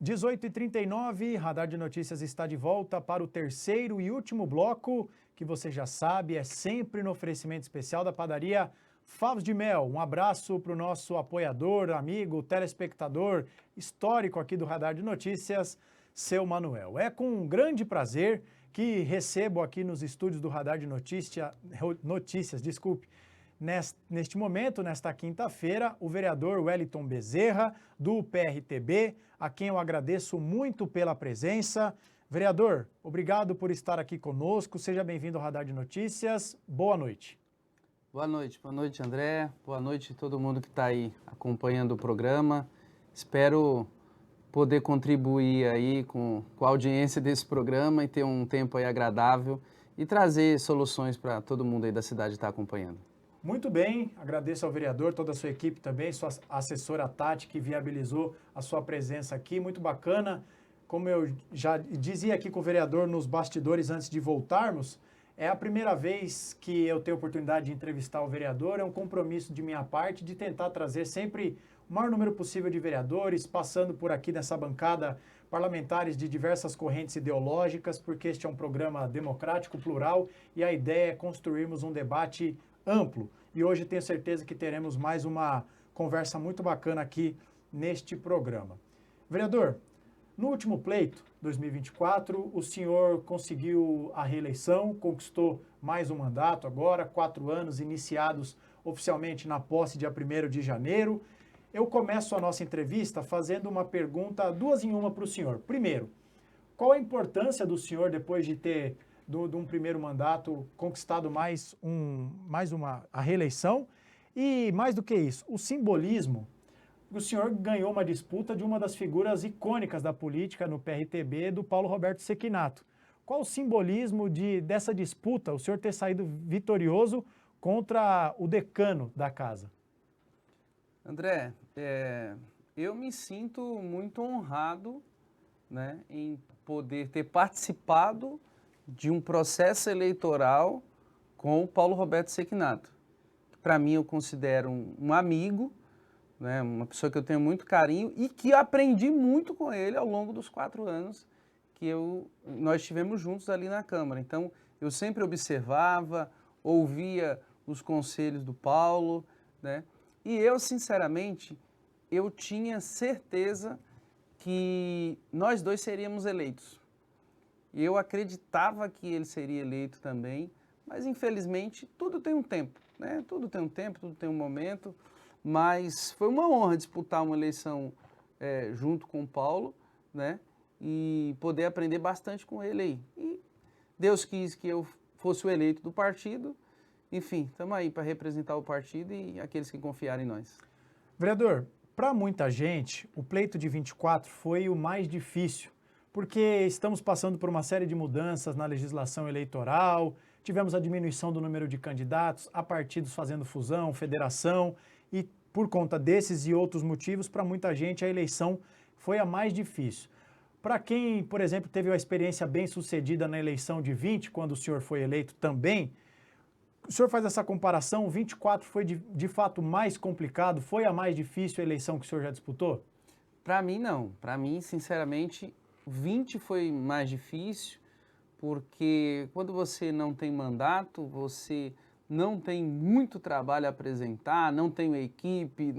18h39, Radar de Notícias está de volta para o terceiro e último bloco, que você já sabe, é sempre no oferecimento especial da padaria Favos de Mel. Um abraço para o nosso apoiador, amigo, telespectador histórico aqui do Radar de Notícias, seu Manuel. É com um grande prazer que recebo aqui nos estúdios do Radar de Notícias, neste momento, nesta quinta-feira, o vereador Wellington Bezerra, do PRTB, a quem eu agradeço muito pela presença. Vereador, obrigado por estar aqui conosco, seja bem-vindo ao Radar de Notícias, boa noite. Boa noite André, boa noite a todo mundo que está aí acompanhando o programa. Espero poder contribuir aí com a audiência desse programa e ter um tempo aí agradável e trazer soluções para todo mundo aí da cidade estar acompanhando. Muito bem, agradeço ao vereador, toda a sua equipe também, sua assessora Tati, que viabilizou a sua presença aqui, muito bacana. Como eu já dizia aqui com o vereador nos bastidores antes de voltarmos, é a primeira vez que eu tenho a oportunidade de entrevistar o vereador, é um compromisso de minha parte de tentar trazer sempre o maior número possível de vereadores, passando por aqui nessa bancada parlamentares de diversas correntes ideológicas, porque este é um programa democrático, plural, e a ideia é construirmos um debate amplo. E hoje tenho certeza que teremos mais uma conversa muito bacana aqui neste programa. Vereador, no último pleito, 2024, o senhor conseguiu a reeleição, conquistou mais um mandato agora, 4 anos iniciados oficialmente na posse dia 1º de janeiro. Eu começo a nossa entrevista fazendo uma pergunta, duas em uma para o senhor. Primeiro, qual a importância do senhor, depois de ter de um primeiro mandato, conquistado a reeleição? E mais do que isso, o simbolismo. O senhor ganhou uma disputa de uma das figuras icônicas da política no PRTB, do Paulo Roberto Cecchinato. Qual o simbolismo dessa disputa, o senhor ter saído vitorioso contra o decano da casa? André, eu me sinto muito honrado, né, em poder ter participado de um processo eleitoral com o Paulo Roberto Cecchinato. Para mim, eu considero um amigo, né, uma pessoa que eu tenho muito carinho e que aprendi muito com ele ao longo dos 4 anos que nós estivemos juntos ali na Câmara. Então, eu sempre observava, ouvia os conselhos do Paulo, né, e eu, sinceramente, eu tinha certeza que nós dois seríamos eleitos. Eu acreditava que ele seria eleito também, mas infelizmente tudo tem um tempo, né? Tudo tem um tempo, tudo tem um momento, mas foi uma honra disputar uma eleição junto com o Paulo, né? E poder aprender bastante com ele aí. E Deus quis que eu fosse o eleito do partido, enfim, estamos aí para representar o partido e aqueles que confiaram em nós. Vereador, para muita gente, o pleito de 24 foi o mais difícil, porque estamos passando por uma série de mudanças na legislação eleitoral, tivemos a diminuição do número de candidatos, há partidos fazendo fusão, federação, e por conta desses e outros motivos, para muita gente a eleição foi a mais difícil. Para quem, por exemplo, teve uma experiência bem sucedida na eleição de 20, quando o senhor foi eleito também, o senhor faz essa comparação, 24 foi de fato mais complicado, foi a mais difícil a eleição que o senhor já disputou? Para mim, não. Para mim, sinceramente, 20 foi mais difícil, porque quando você não tem mandato, você não tem muito trabalho a apresentar, não tem uma equipe,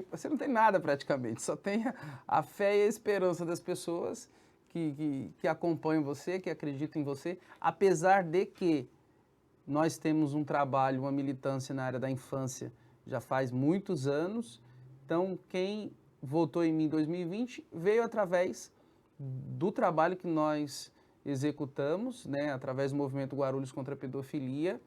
você não tem nada praticamente, só tem a fé e a esperança das pessoas que acompanham você, que acreditam em você, apesar de que nós temos um trabalho, uma militância na área da infância já faz muitos anos, então quem votou em mim em 2020 veio através do trabalho que nós executamos, né, através do movimento Guarulhos contra a Pedofilia,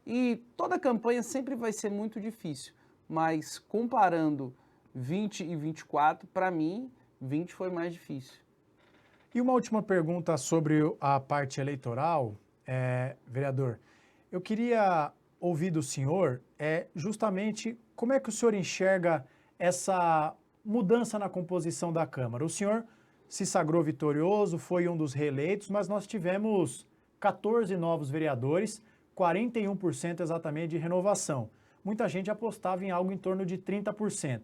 e toda a campanha sempre vai ser muito difícil, mas comparando 20 e 24, para mim, 20 foi mais difícil. E uma última pergunta sobre a parte eleitoral, vereador. Eu queria ouvir do senhor justamente como é que o senhor enxerga essa mudança na composição da Câmara. O senhor se sagrou vitorioso, foi um dos reeleitos, mas nós tivemos 14 novos vereadores, 41% exatamente de renovação. Muita gente apostava em algo em torno de 30%.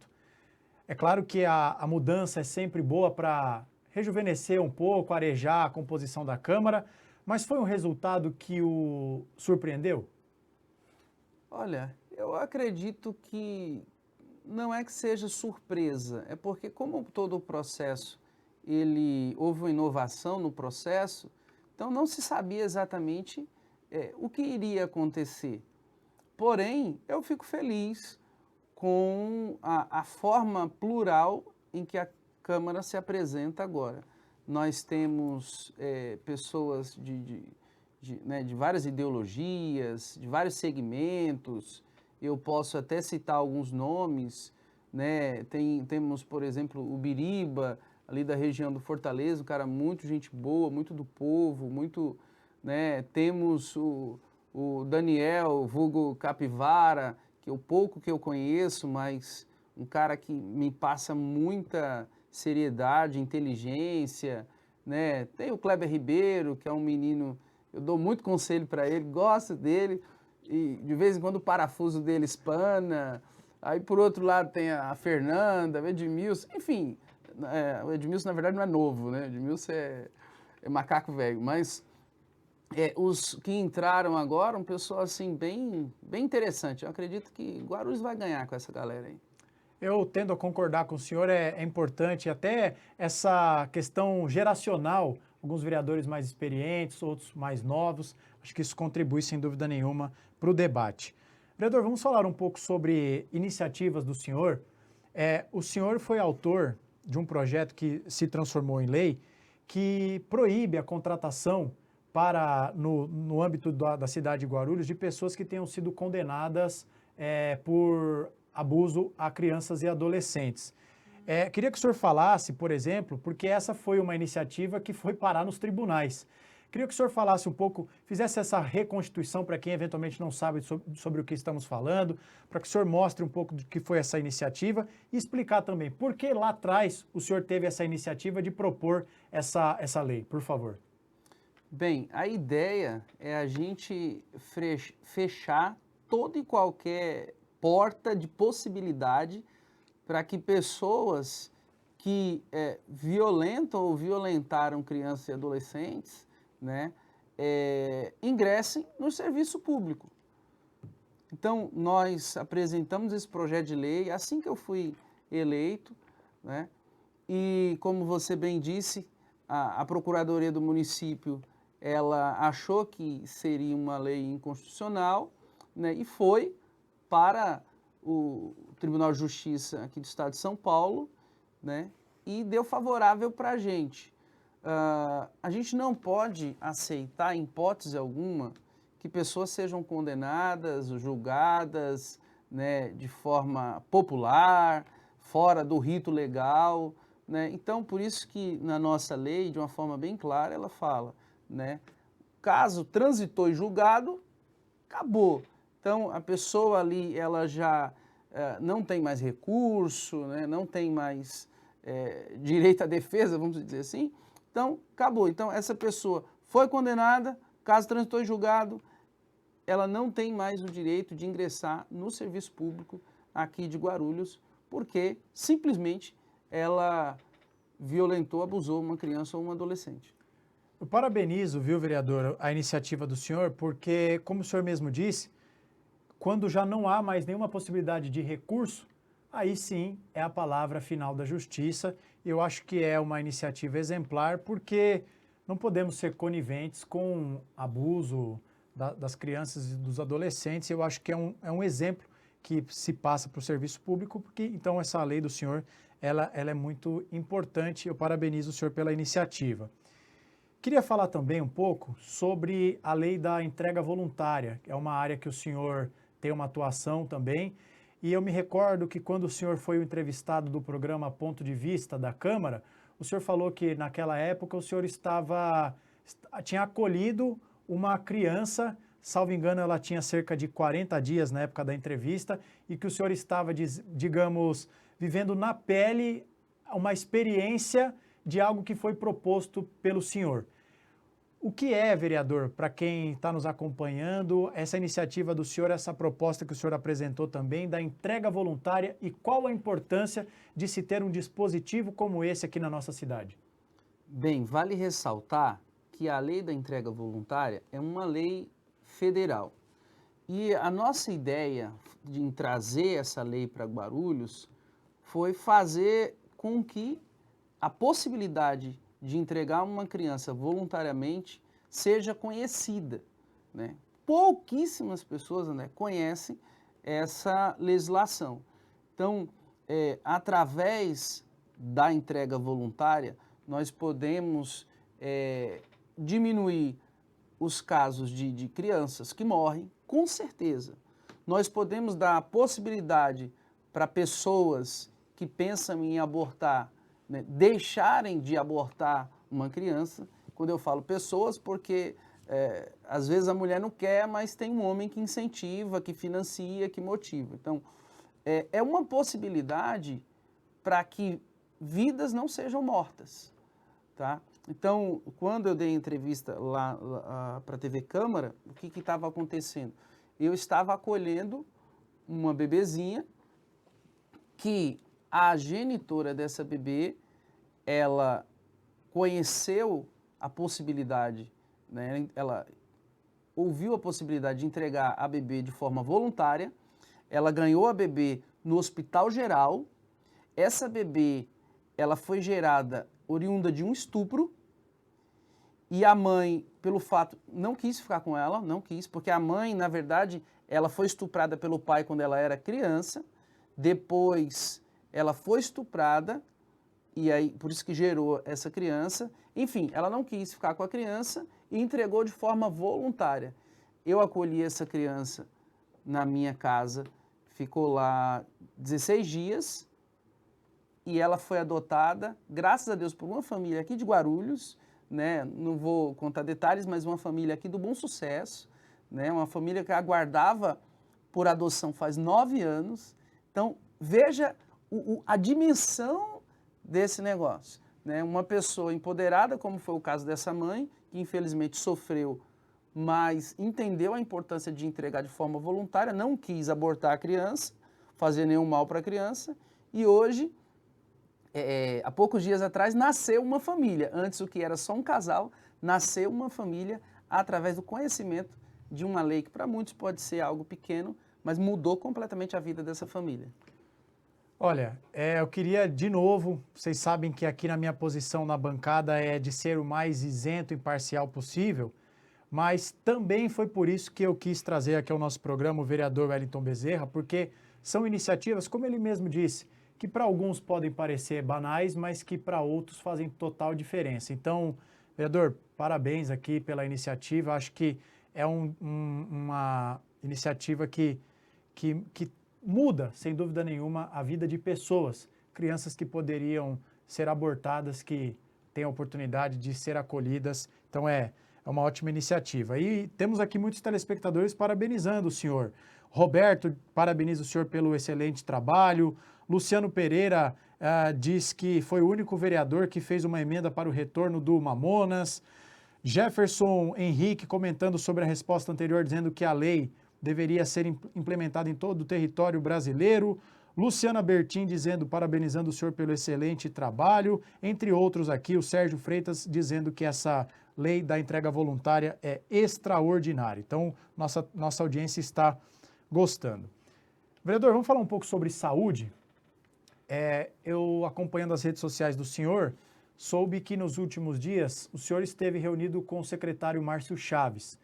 É claro que a mudança é sempre boa para rejuvenescer um pouco, arejar a composição da Câmara, mas foi um resultado que o surpreendeu? Olha, eu acredito que não é que seja surpresa, é porque como todo o processo, houve uma inovação no processo, então não se sabia exatamente o que iria acontecer. Porém, eu fico feliz com a forma plural em que a Câmara se apresenta agora. Nós temos pessoas né, de várias ideologias, de vários segmentos. Eu posso até citar alguns nomes, né? Temos, por exemplo, o Biriba, ali da região do Fortaleza, um cara muito gente boa, muito do povo, muito, né? Temos o Daniel, vulgo Capivara, que é o pouco que eu conheço, mas um cara que me passa muita seriedade, inteligência, né? Tem o Kleber Ribeiro, que é um menino, eu dou muito conselho para ele, gosto dele, e de vez em quando o parafuso dele espana. Aí por outro lado tem a Fernanda, o Edmilson, enfim, o Edmilson na verdade não é novo, né? O Edmilson é macaco velho, mas os que entraram agora, um pessoal assim bem interessante. Eu acredito que Guarulhos vai ganhar com essa galera aí. Eu tendo a concordar com o senhor, é importante até essa questão geracional, alguns vereadores mais experientes, outros mais novos, acho que isso contribui sem dúvida nenhuma para o debate. Vereador, vamos falar um pouco sobre iniciativas do senhor. O senhor foi autor de um projeto que se transformou em lei, que proíbe a contratação no âmbito da cidade de Guarulhos, de pessoas que tenham sido condenadas por abuso a crianças e adolescentes. Queria que o senhor falasse, por exemplo, porque essa foi uma iniciativa que foi parar nos tribunais. Queria que o senhor falasse um pouco, fizesse essa reconstituição para quem eventualmente não sabe sobre o que estamos falando, para que o senhor mostre um pouco do que foi essa iniciativa e explicar também por que lá atrás o senhor teve essa iniciativa de propor essa lei, por favor. Bem, a ideia é a gente fechar toda e qualquer porta de possibilidade para que pessoas que violentam ou violentaram crianças e adolescentes, né, ingressem no serviço público. Então, nós apresentamos esse projeto de lei assim que eu fui eleito, né, e como você bem disse, a Procuradoria do município, ela achou que seria uma lei inconstitucional, né, e foi para o Tribunal de Justiça aqui do Estado de São Paulo, né, e deu favorável para a gente. A gente não pode aceitar, em hipótese alguma, que pessoas sejam condenadas, julgadas, né, de forma popular, fora do rito legal, né? Então, por isso que na nossa lei, de uma forma bem clara, ela fala, né, caso transitou e julgado, acabou. Então, a pessoa ali, ela já não tem mais recurso, né, não tem mais direito à defesa, vamos dizer assim. Então, acabou. Então, essa pessoa foi condenada, caso transitou e julgado, ela não tem mais o direito de ingressar no serviço público aqui de Guarulhos, porque simplesmente ela violentou, abusou uma criança ou um adolescente. Eu parabenizo, viu, vereador, a iniciativa do senhor, porque, como o senhor mesmo disse, quando já não há mais nenhuma possibilidade de recurso, aí sim é a palavra final da justiça. Eu acho que é uma iniciativa exemplar, porque não podemos ser coniventes com abuso das crianças e dos adolescentes. Eu acho que é um exemplo que se passa para o serviço público, porque então essa lei do senhor, ela é muito importante. Eu parabenizo o senhor pela iniciativa. Queria falar também um pouco sobre a lei da entrega voluntária, que é uma área que o senhor tem uma atuação também. E eu me recordo que quando o senhor foi o entrevistado do programa Ponto de Vista da Câmara, o senhor falou que naquela época o senhor tinha acolhido uma criança, salvo engano ela tinha cerca de 40 dias na época da entrevista, e que o senhor estava, digamos, vivendo na pele uma experiência de algo que foi proposto pelo senhor. O que é, vereador, para quem está nos acompanhando, essa iniciativa do senhor, essa proposta que o senhor apresentou também, da entrega voluntária, e qual a importância de se ter um dispositivo como esse aqui na nossa cidade? Bem, vale ressaltar que a lei da entrega voluntária é uma lei federal. E a nossa ideia em trazer essa lei para Guarulhos foi fazer com que a possibilidade de entregar uma criança voluntariamente seja conhecida, né? Pouquíssimas pessoas, né, conhecem essa legislação. Então, através da entrega voluntária, nós podemos diminuir os casos de crianças que morrem, com certeza. Nós podemos dar a possibilidade para pessoas que pensam em abortar, né, deixarem de abortar uma criança. Quando eu falo pessoas, porque às vezes a mulher não quer, mas tem um homem que incentiva, que financia, que motiva. Então, é uma possibilidade para que vidas não sejam mortas, tá? Então, quando eu dei entrevista lá para a TV Câmara, o que estava acontecendo? Eu estava acolhendo uma bebezinha que a genitora dessa bebê, ela conheceu a possibilidade, né? Ela ouviu a possibilidade de entregar a bebê de forma voluntária, ela ganhou a bebê no Hospital Geral, essa bebê, ela foi gerada oriunda de um estupro, e a mãe, pelo fato, não quis ficar com ela, não quis, porque a mãe, na verdade, ela foi estuprada pelo pai quando ela era criança, depois ela foi estuprada, e aí, por isso que gerou essa criança. Enfim, ela não quis ficar com a criança e entregou de forma voluntária. Eu acolhi essa criança na minha casa, ficou lá 16 dias, e ela foi adotada, graças a Deus, por uma família aqui de Guarulhos, né? Não vou contar detalhes, mas uma família aqui do Bom Sucesso, né? Uma família que aguardava por adoção faz 9 anos. Então, veja a dimensão desse negócio, né? Uma pessoa empoderada, como foi o caso dessa mãe, que infelizmente sofreu, mas entendeu a importância de entregar de forma voluntária, não quis abortar a criança, fazer nenhum mal para a criança, e hoje, há poucos dias atrás, nasceu uma família. Antes, o que era só um casal, nasceu uma família através do conhecimento de uma lei que para muitos pode ser algo pequeno, mas mudou completamente a vida dessa família. Olha, eu queria de novo, vocês sabem que aqui na minha posição na bancada é de ser o mais isento e imparcial possível, mas também foi por isso que eu quis trazer aqui ao nosso programa o vereador Wellington Bezerra, porque são iniciativas, como ele mesmo disse, que para alguns podem parecer banais, mas que para outros fazem total diferença. Então, vereador, parabéns aqui pela iniciativa, acho que é uma iniciativa que muda, sem dúvida nenhuma, a vida de pessoas, crianças que poderiam ser abortadas, que têm a oportunidade de ser acolhidas. Então, é uma ótima iniciativa. E temos aqui muitos telespectadores parabenizando o senhor. Roberto parabeniza o senhor pelo excelente trabalho. Luciano Pereira diz que foi o único vereador que fez uma emenda para o retorno do Mamonas. Jefferson Henrique comentando sobre a resposta anterior, dizendo que a lei deveria ser implementada em todo o território brasileiro. Luciana Bertin dizendo, parabenizando o senhor pelo excelente trabalho. Entre outros aqui, o Sérgio Freitas dizendo que essa lei da entrega voluntária é extraordinária. Então, nossa audiência está gostando. Vereador, vamos falar um pouco sobre saúde. Eu, acompanhando as redes sociais do senhor, soube que nos últimos dias o senhor esteve reunido com o secretário Márcio Chaves.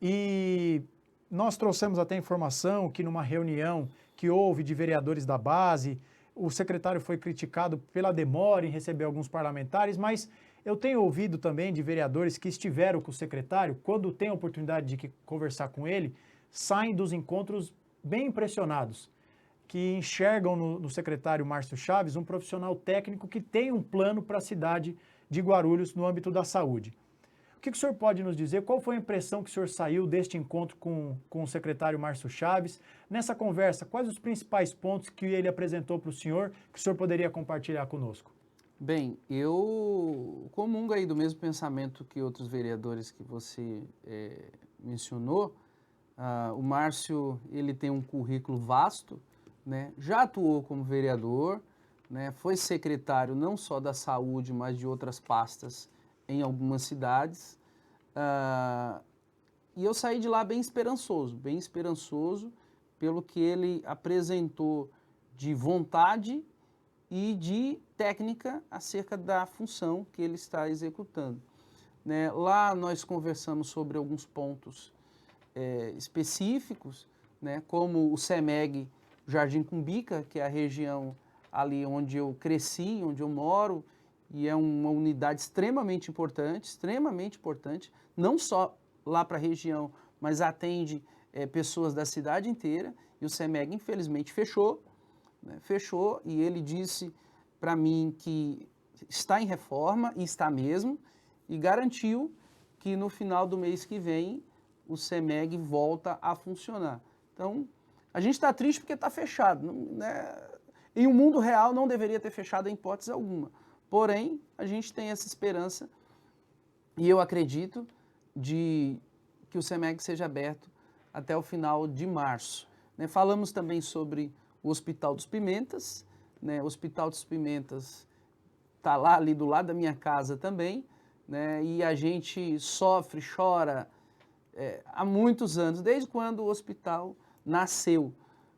E nós trouxemos até informação que numa reunião que houve de vereadores da base, o secretário foi criticado pela demora em receber alguns parlamentares, mas eu tenho ouvido também de vereadores que estiveram com o secretário, quando tem a oportunidade de conversar com ele, saem dos encontros bem impressionados, que enxergam no secretário Márcio Chaves um profissional técnico que tem um plano para a cidade de Guarulhos no âmbito da saúde. O que o senhor pode nos dizer? Qual foi a impressão que o senhor saiu deste encontro com o secretário Márcio Chaves? Nessa conversa, quais os principais pontos que ele apresentou para o senhor que o senhor poderia compartilhar conosco? Bem, eu comungo aí do mesmo pensamento que outros vereadores que você mencionou. O Márcio, ele tem um currículo vasto, né? Já atuou como vereador, né, foi secretário não só da saúde, mas de outras pastas em algumas cidades. E eu saí de lá bem esperançoso pelo que ele apresentou de vontade e de técnica acerca da função que ele está executando. Né? Lá nós conversamos sobre alguns pontos específicos, né? Como o CEMEG Jardim Cumbica, que é a região ali onde eu cresci, onde eu moro, e é uma unidade extremamente importante, não só lá para a região, mas atende pessoas da cidade inteira, e o CEMEG infelizmente fechou, né? Fechou, e ele disse para mim que está em reforma, e está mesmo, e garantiu que no final do mês que vem o CEMEG volta a funcionar. Então, a gente está triste porque está fechado, né? Em um mundo real não deveria ter fechado em hipótese alguma. Porém, a gente tem essa esperança e eu acredito que o CEMEG seja aberto até o final de março. Né? Falamos também sobre o Hospital dos Pimentas, né? O Hospital dos Pimentas está lá ali do lado da minha casa também, né? E a gente sofre, chora há muitos anos, desde quando o hospital nasceu.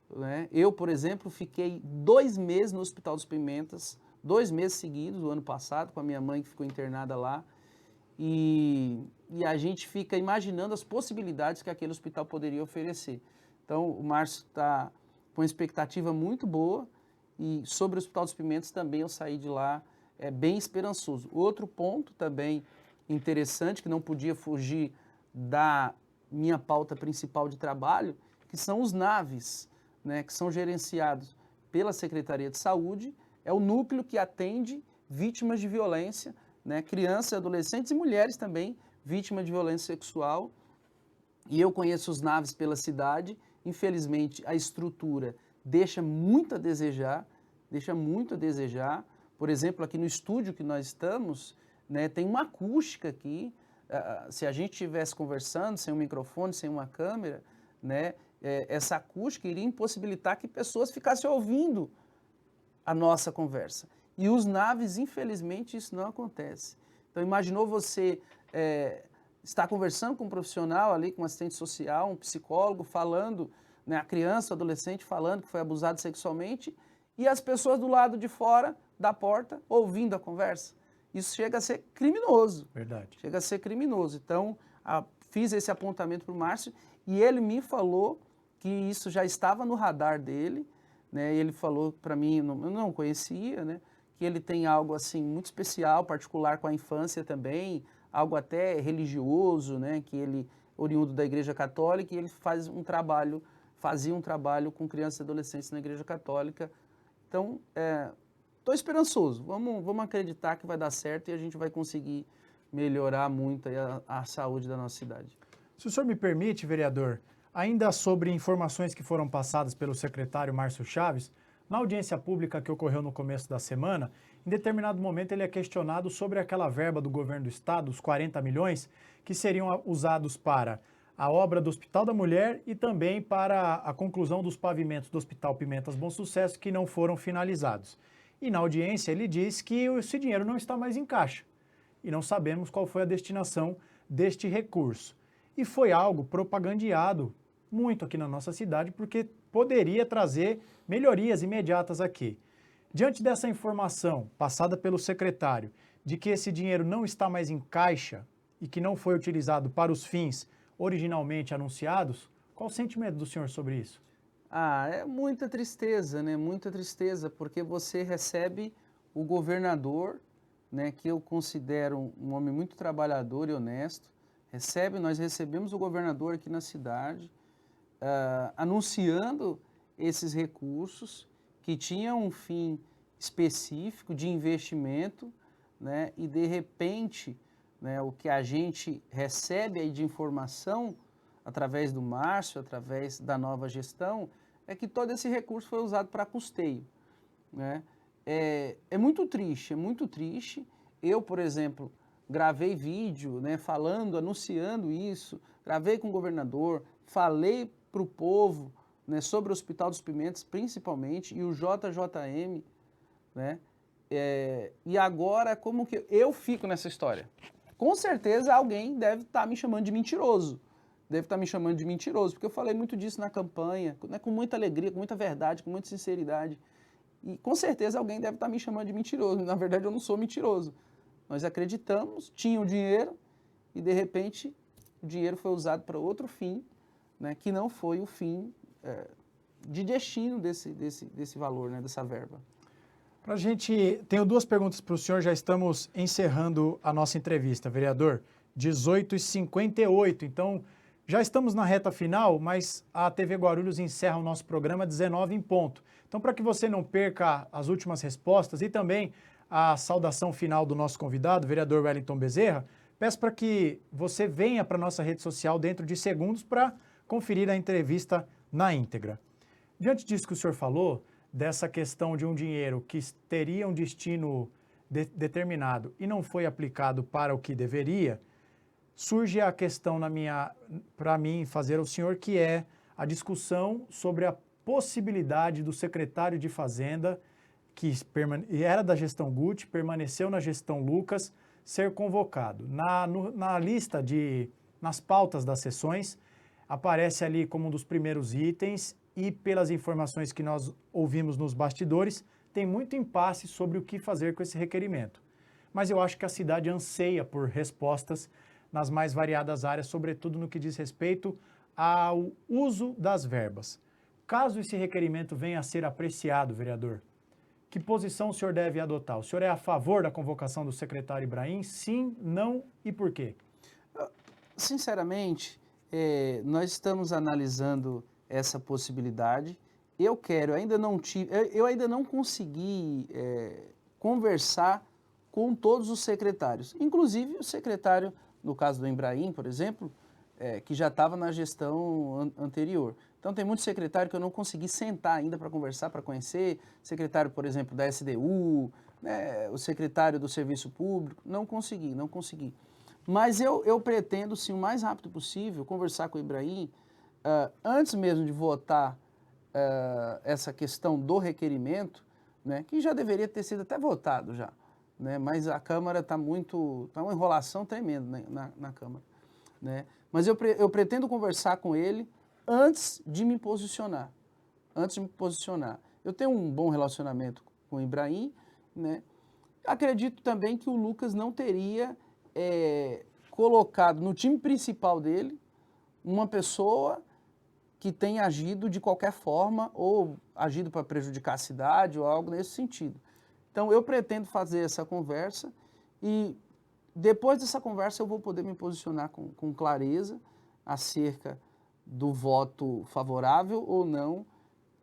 Né? Eu, por exemplo, fiquei 2 meses no Hospital dos Pimentas, 2 meses seguidos, o ano passado, com a minha mãe que ficou internada lá, e a gente fica imaginando as possibilidades que aquele hospital poderia oferecer. Então, o Márcio está com uma expectativa muito boa, e sobre o Hospital dos Pimentas também eu saí de lá bem esperançoso. Outro ponto também interessante, que não podia fugir da minha pauta principal de trabalho, que são os NAVs, né, que são gerenciados pela Secretaria de Saúde, é o núcleo que atende vítimas de violência, né, crianças, adolescentes e mulheres também, vítimas de violência sexual. E eu conheço os NAVs pela cidade, infelizmente a estrutura deixa muito a desejar, Por exemplo, aqui no estúdio que nós estamos, né, tem uma acústica aqui, se a gente estivesse conversando sem um microfone, sem uma câmera, né, essa acústica iria impossibilitar que pessoas ficassem ouvindo a nossa conversa. E os NAVs, infelizmente, isso não acontece. Então, imaginou você estar conversando com um profissional ali, com um assistente social, um psicólogo, falando, né, a criança, o adolescente falando que foi abusado sexualmente, e as pessoas do lado de fora da porta ouvindo a conversa. Isso chega a ser criminoso. Verdade. Chega a ser criminoso. Então, fiz esse apontamento para o Márcio e ele me falou que isso já estava no radar dele, né? Ele falou para mim, eu não conhecia, né? Que ele tem algo assim muito especial, particular com a infância também, algo até religioso, né? Que ele, oriundo da Igreja Católica, e ele fazia um trabalho com crianças e adolescentes na Igreja Católica. Então, estou esperançoso, vamos acreditar que vai dar certo e a gente vai conseguir melhorar muito aí a saúde da nossa cidade. Se o senhor me permite, vereador, ainda sobre informações que foram passadas pelo secretário Márcio Chaves, na audiência pública que ocorreu no começo da semana, em determinado momento ele é questionado sobre aquela verba do governo do estado, os 40 milhões, que seriam usados para a obra do Hospital da Mulher e também para a conclusão dos pavimentos do Hospital Pimentas Bom Sucesso, que não foram finalizados. E na audiência ele diz que esse dinheiro não está mais em caixa e não sabemos qual foi a destinação deste recurso. E foi algo propagandeado muito aqui na nossa cidade, porque poderia trazer melhorias imediatas aqui. Diante dessa informação passada pelo secretário de que esse dinheiro não está mais em caixa e que não foi utilizado para os fins originalmente anunciados, qual o sentimento do senhor sobre isso? É muita tristeza, né? Muita tristeza, porque você recebe o governador, né, que eu considero um homem muito trabalhador e honesto, nós recebemos o governador aqui na cidade, anunciando esses recursos que tinham um fim específico de investimento, né, e de repente, né, o que a gente recebe aí de informação através do Márcio, através da nova gestão, é que todo esse recurso foi usado para custeio, né? É muito triste, é muito triste. Eu, por exemplo, gravei vídeo, né, falando, anunciando isso, gravei com o governador, falei para o povo, né, sobre o Hospital dos Pimentas, principalmente, e o JJM né? E agora, como que eu fico nessa história? Com certeza alguém deve estar me chamando de mentiroso. Deve estar me chamando de mentiroso, porque eu falei muito disso na campanha, né, com muita alegria, com muita verdade, com muita sinceridade. E com certeza alguém deve estar me chamando de mentiroso. Na verdade, eu não sou mentiroso. Nós acreditamos, tinha o dinheiro e, de repente, o dinheiro foi usado para outro fim, né, que não foi o fim de destino desse valor, né, dessa verba. Pra gente, tenho duas perguntas para o senhor, já estamos encerrando a nossa entrevista, vereador. 18h58, então já estamos na reta final, mas a TV Guarulhos encerra o nosso programa 19 em ponto. Então, para que você não perca as últimas respostas e também a saudação final do nosso convidado, vereador Wellington Bezerra, peço para que você venha para a nossa rede social dentro de segundos para conferir a entrevista na íntegra. Diante disso que o senhor falou, dessa questão de um dinheiro que teria um destino determinado e não foi aplicado para o que deveria, surge a questão para mim fazer ao senhor, que é a discussão sobre a possibilidade do secretário de Fazenda, que era da gestão Guti, permaneceu na gestão Lucas, ser convocado. Na lista nas pautas das sessões, aparece ali como um dos primeiros itens e pelas informações que nós ouvimos nos bastidores, tem muito impasse sobre o que fazer com esse requerimento. Mas eu acho que a cidade anseia por respostas nas mais variadas áreas, sobretudo no que diz respeito ao uso das verbas. Caso esse requerimento venha a ser apreciado, vereador, que posição o senhor deve adotar? O senhor é a favor da convocação do secretário Ibrahim? Sim, não e por quê? Sinceramente, nós estamos analisando essa possibilidade. Eu ainda não consegui conversar com todos os secretários, inclusive o secretário, no caso do Ibrahim, por exemplo, que já estava na gestão anterior. Então tem muito secretário que eu não consegui sentar ainda para conversar, para conhecer, secretário, por exemplo, da SDU, né, o secretário do Serviço Público, não consegui. Mas eu pretendo, sim, o mais rápido possível, conversar com o Ibrahim, antes mesmo de votar essa questão do requerimento, né, que já deveria ter sido até votado já, né, mas a Câmara está uma enrolação tremenda, né, na Câmara, né, mas eu pretendo conversar com ele antes de me posicionar, Eu tenho um bom relacionamento com o Ibrahim, né, acredito também que o Lucas não teria colocado no time principal dele uma pessoa que tenha agido de qualquer forma ou agido para prejudicar a cidade ou algo nesse sentido. Então, eu pretendo fazer essa conversa e depois dessa conversa eu vou poder me posicionar com clareza acerca do voto favorável ou não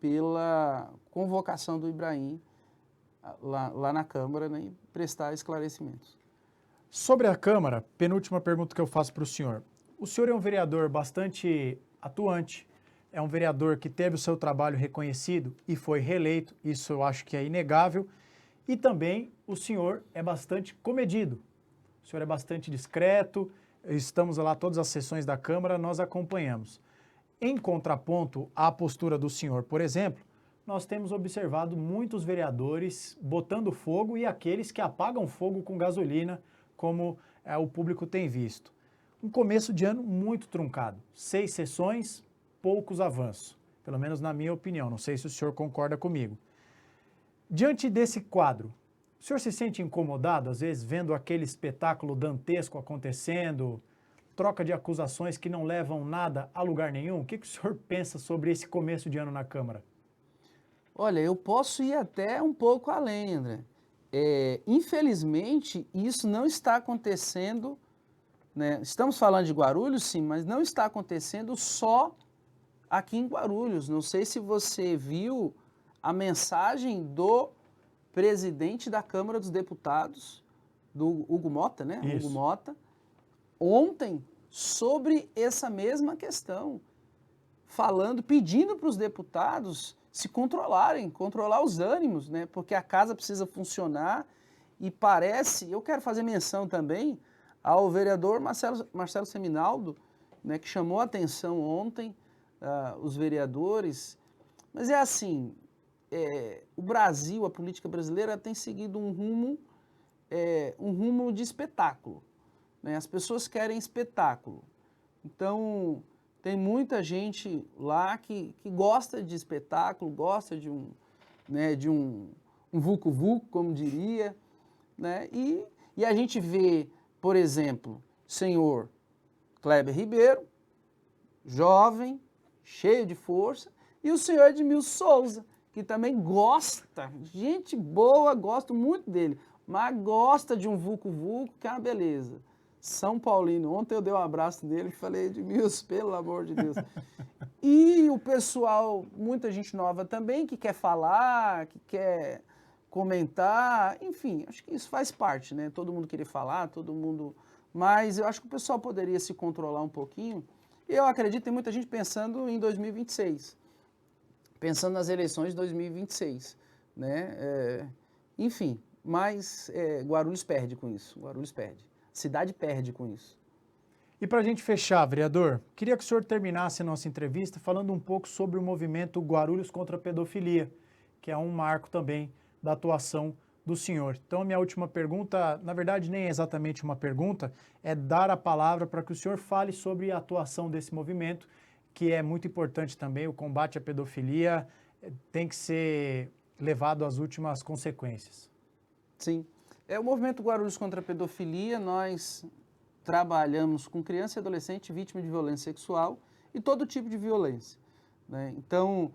pela convocação do Ibrahim lá na Câmara, né, e prestar esclarecimentos. Sobre a Câmara, penúltima pergunta que eu faço para o senhor. O senhor é um vereador bastante atuante, é um vereador que teve o seu trabalho reconhecido e foi reeleito, isso eu acho que é inegável, e também o senhor é bastante comedido, o senhor é bastante discreto, estamos lá todas as sessões da Câmara, nós acompanhamos. Em contraponto à postura do senhor, por exemplo, nós temos observado muitos vereadores botando fogo e aqueles que apagam fogo com gasolina, como o público tem visto. Um começo de ano muito truncado, 6 sessões, poucos avanços, pelo menos na minha opinião, não sei se o senhor concorda comigo. Diante desse quadro, o senhor se sente incomodado, às vezes, vendo aquele espetáculo dantesco acontecendo, troca de acusações que não levam nada a lugar nenhum? O que o senhor pensa sobre esse começo de ano na Câmara? Olha, eu posso ir até um pouco além, André. Infelizmente, isso não está acontecendo, né? Estamos falando de Guarulhos, sim, mas não está acontecendo só aqui em Guarulhos. Não sei se você viu a mensagem do presidente da Câmara dos Deputados, do Hugo Mota, né? Isso. Hugo Mota, ontem, sobre essa mesma questão, pedindo para os deputados se controlarem, controlar os ânimos, né? Porque a casa precisa funcionar e eu quero fazer menção também ao vereador Marcelo Seminaldo, né, que chamou a atenção ontem, os vereadores, mas é assim, o Brasil, a política brasileira tem seguido um rumo de espetáculo, né? As pessoas querem espetáculo. Então, tem muita gente lá que gosta de espetáculo, gosta de um vucu-vucu, como diria, né? E a gente vê, por exemplo, senhor Kleber Ribeiro, jovem, cheio de força, e o senhor Edmilson Souza, que também gosta, gente boa, gosto muito dele, mas gosta de um vucu-vucu, que é uma beleza. São Paulino, ontem eu dei um abraço nele e falei, Edmilson, pelo amor de Deus. E o pessoal, muita gente nova também, que quer falar, que quer comentar, enfim, acho que isso faz parte, né? Todo mundo querer falar, todo mundo... Mas eu acho que o pessoal poderia se controlar um pouquinho. Eu acredito que tem muita gente pensando em 2026, pensando nas eleições de 2026, né? Enfim, mas Guarulhos perde com isso, Guarulhos perde. A cidade perde com isso. E para a gente fechar, vereador, queria que o senhor terminasse a nossa entrevista falando um pouco sobre o movimento Guarulhos contra a Pedofilia, que é um marco também da atuação do senhor. Então, a minha última pergunta, na verdade, nem é exatamente uma pergunta, é dar a palavra para que o senhor fale sobre a atuação desse movimento, que é muito importante também. O combate à pedofilia tem que ser levado às últimas consequências. Sim. O movimento Guarulhos contra a Pedofilia, nós trabalhamos com criança e adolescente vítima de violência sexual e todo tipo de violência, né? Então,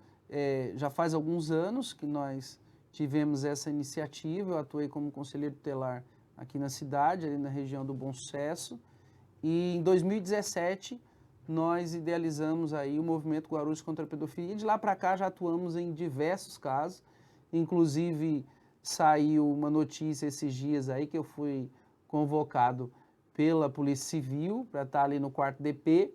já faz alguns anos que nós tivemos essa iniciativa. Eu atuei como conselheiro tutelar aqui na cidade, ali na região do Bom Sucesso, e em 2017 nós idealizamos aí o movimento Guarulhos contra a Pedofilia. De lá para cá já atuamos em diversos casos, inclusive saiu uma notícia esses dias aí que eu fui convocado pela Polícia Civil para estar ali no 4º DP,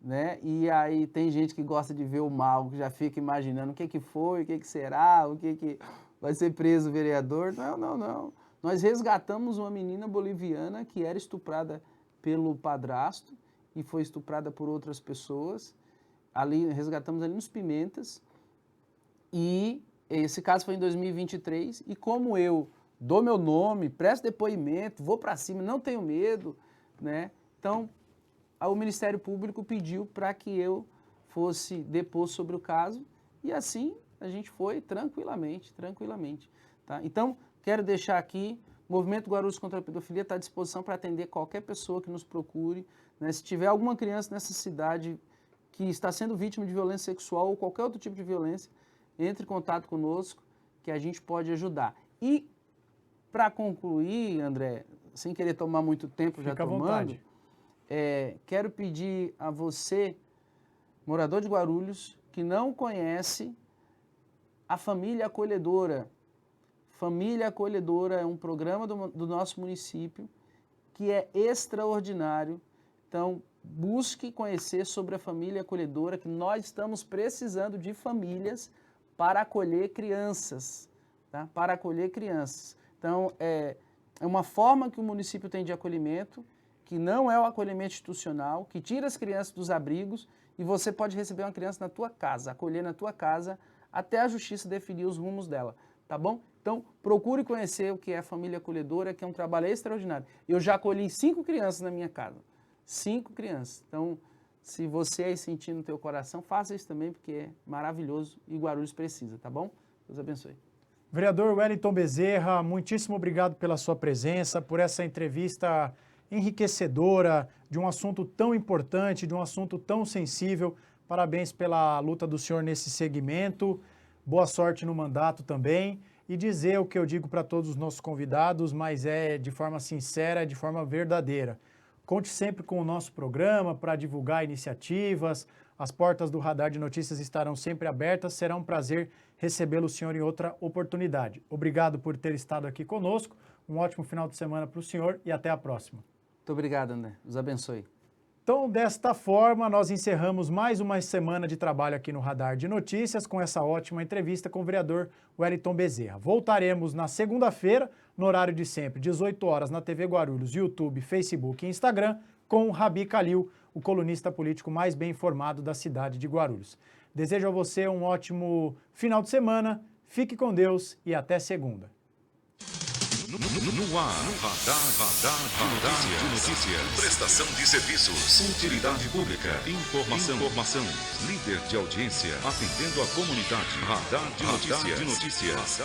né? E aí tem gente que gosta de ver o mal, que já fica imaginando o que foi, o que será, o que vai ser preso o vereador. Não. Nós resgatamos uma menina boliviana que era estuprada pelo padrasto e foi estuprada por outras pessoas. Resgatamos ali nos Pimentas. E esse caso foi em 2023. E como eu dou meu nome, presto depoimento, vou para cima, não tenho medo, né? Então, o Ministério Público pediu para que eu fosse depor sobre o caso e assim a gente foi tranquilamente, tá? Então, quero deixar aqui, o Movimento Guarulhos contra a Pedofilia está à disposição para atender qualquer pessoa que nos procure, né? Se tiver alguma criança nessa cidade que está sendo vítima de violência sexual ou qualquer outro tipo de violência, entre em contato conosco que a gente pode ajudar. E, para concluir, André, sem querer tomar muito tempo, já tomando, quero pedir a você, morador de Guarulhos, que não conhece a Família Acolhedora. Família Acolhedora é um programa do nosso município que é extraordinário. Então, busque conhecer sobre a Família Acolhedora, que nós estamos precisando de famílias para acolher crianças, tá? Para acolher crianças. Então, é uma forma que o município tem de acolhimento, que não é o acolhimento institucional, que tira as crianças dos abrigos e você pode receber uma criança na tua casa, acolher na tua casa, até a justiça definir os rumos dela, tá bom? Então, procure conhecer o que é a Família Acolhedora, que é um trabalho extraordinário. Eu já acolhi 5 crianças na minha casa, 5 crianças. Então, se você aí sentir no teu coração, faça isso também, porque é maravilhoso e Guarulhos precisa, tá bom? Deus abençoe. Vereador Wellington Bezerra, muitíssimo obrigado pela sua presença, por essa entrevista enriquecedora, de um assunto tão importante, de um assunto tão sensível. Parabéns pela luta do senhor nesse segmento. Boa sorte no mandato também. E dizer o que eu digo para todos os nossos convidados, mas é de forma sincera, de forma verdadeira. Conte sempre com o nosso programa para divulgar iniciativas. As portas do Radar de Notícias estarão sempre abertas. Será um prazer recebê-lo, senhor, em outra oportunidade. Obrigado por ter estado aqui conosco. Um ótimo final de semana para o senhor e até a próxima. Muito obrigado, André. Deus abençoe. Então, desta forma, nós encerramos mais uma semana de trabalho aqui no Radar de Notícias com essa ótima entrevista com o vereador Wellington Bezerra. Voltaremos na segunda-feira, no horário de sempre, 18 horas, na TV Guarulhos, YouTube, Facebook e Instagram, com o Rabi Kalil, o colunista político mais bem informado da cidade de Guarulhos. Desejo a você um ótimo final de semana, Fique com Deus e até segunda. No ar, Radar de Notícias. Prestação de serviços. Utilidade pública. Informação. Líder de audiência. Atendendo a comunidade. Radar de Notícias.